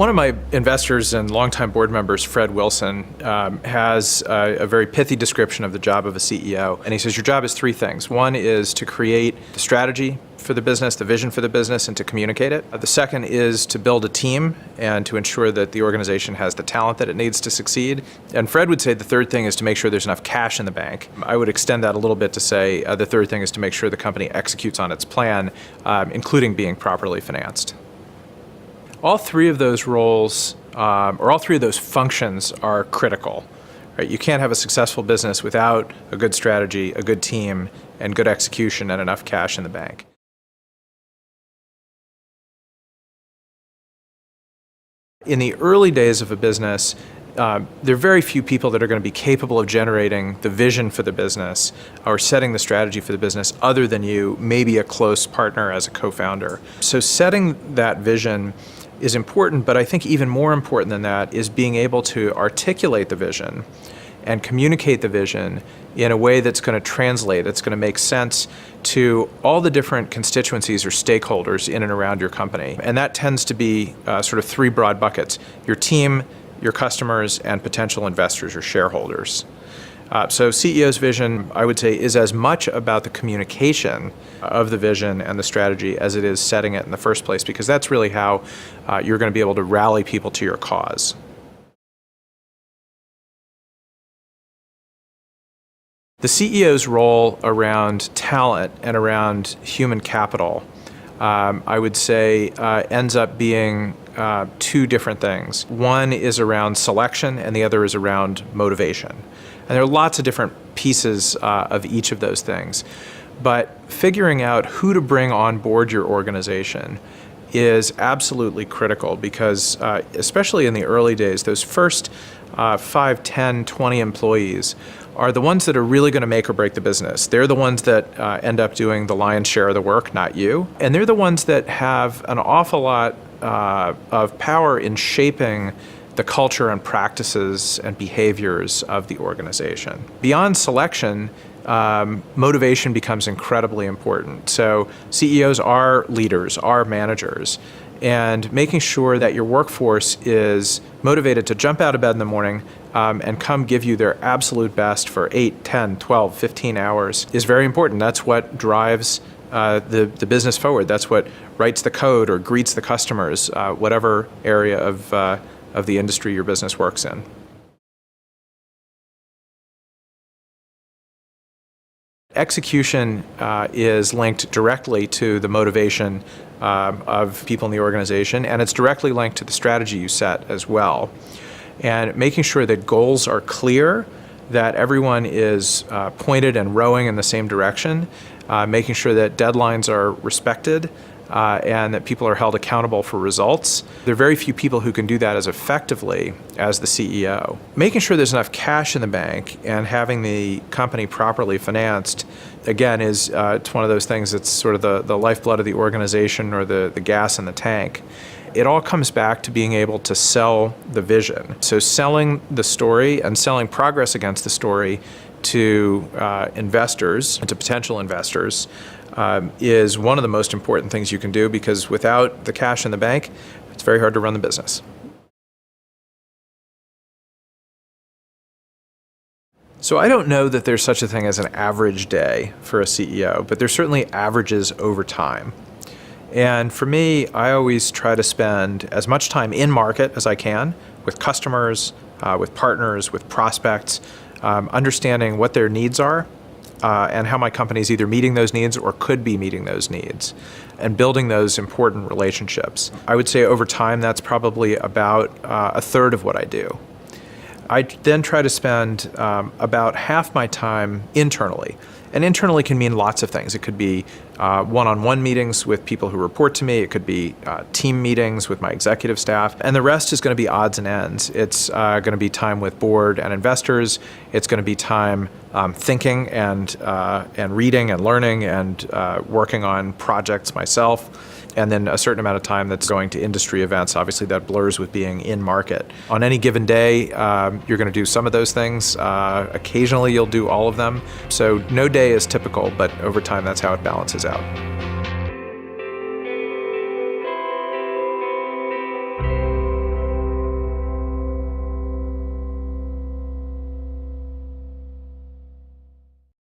One of my investors and longtime board members, Fred Wilson, has a very pithy description of the job of a CEO. And he says your job is three things. One is to create the strategy for the business, the vision for the business, and to communicate it. The second is to build a team and to ensure that the organization has the talent that it needs to succeed. And Fred would say the third thing is to make sure there's enough cash in the bank. I would extend that a little bit to say the third thing is to make sure the company executes on its plan, including being properly financed. All three of those roles, or all three of those functions are critical. Right? You can't have a successful business without a good strategy, a good team, and good execution and enough cash in the bank. In the early days of a business, there are very few people that are going to be capable of generating the vision for the business or setting the strategy for the business other than you, maybe a close partner as a co-founder. So setting that vision is important, but I think even more important than that is being able to articulate the vision and communicate the vision in a way that's going to translate, it's going to make sense to all the different constituencies or stakeholders in and around your company. And that tends to be sort of three broad buckets: your team, your customers, and potential investors or shareholders. So CEO's vision, I would say, is as much about the communication of the vision and the strategy as it is setting it in the first place, because that's really how you're going to be able to rally people to your cause. The CEO's role around talent and around human capital, I would say, ends up being two different things. One is around selection and the other is around motivation. And there are lots of different pieces of each of those things. But figuring out who to bring on board your organization is absolutely critical because, especially in the early days, those first 5, 10, 20 employees are the ones that are really going to make or break the business. They're the ones that end up doing the lion's share of the work, not you. And they're the ones that have an awful lot of power in shaping the culture and practices and behaviors of the organization. Beyond selection, motivation becomes incredibly important. So CEOs are leaders, are managers, and making sure that your workforce is motivated to jump out of bed in the morning and come give you their absolute best for 8, 10, 12, 15 hours is very important. That's what drives the business forward. That's what writes the code or greets the customers, whatever area of the industry your business works in. Execution is linked directly to the motivation of people in the organization, and it's directly linked to the strategy you set as well. And making sure that goals are clear, that everyone is pointed and rowing in the same direction, making sure that deadlines are respected, and that people are held accountable for results. There are very few people who can do that as effectively as the CEO. Making sure there's enough cash in the bank and having the company properly financed, again, is it's one of those things that's sort of the lifeblood of the organization or the gas in the tank. It all comes back to being able to sell the vision. So selling the story and selling progress against the story to investors, and to potential investors, is one of the most important things you can do, because without the cash in the bank, it's very hard to run the business. So I don't know that there's such a thing as an average day for a CEO, but there's certainly averages over time. And for me, I always try to spend as much time in market as I can with customers, with partners, with prospects, understanding what their needs are, and how my company is either meeting those needs or could be meeting those needs, and building those important relationships. I would say over time, that's probably about a third of what I do. I then try to spend about half my time internally. And internally can mean lots of things. It could be one-on-one meetings with people who report to me. It could be team meetings with my executive staff. And the rest is going to be odds and ends. It's going to be time with board and investors. It's going to be time thinking and reading and learning and working on projects myself. And then a certain amount of time that's going to industry events. Obviously, that blurs with being in market. On any given day, you're going to do some of those things. Occasionally, you'll do all of them. So no day is typical, but over time, that's how it balances out.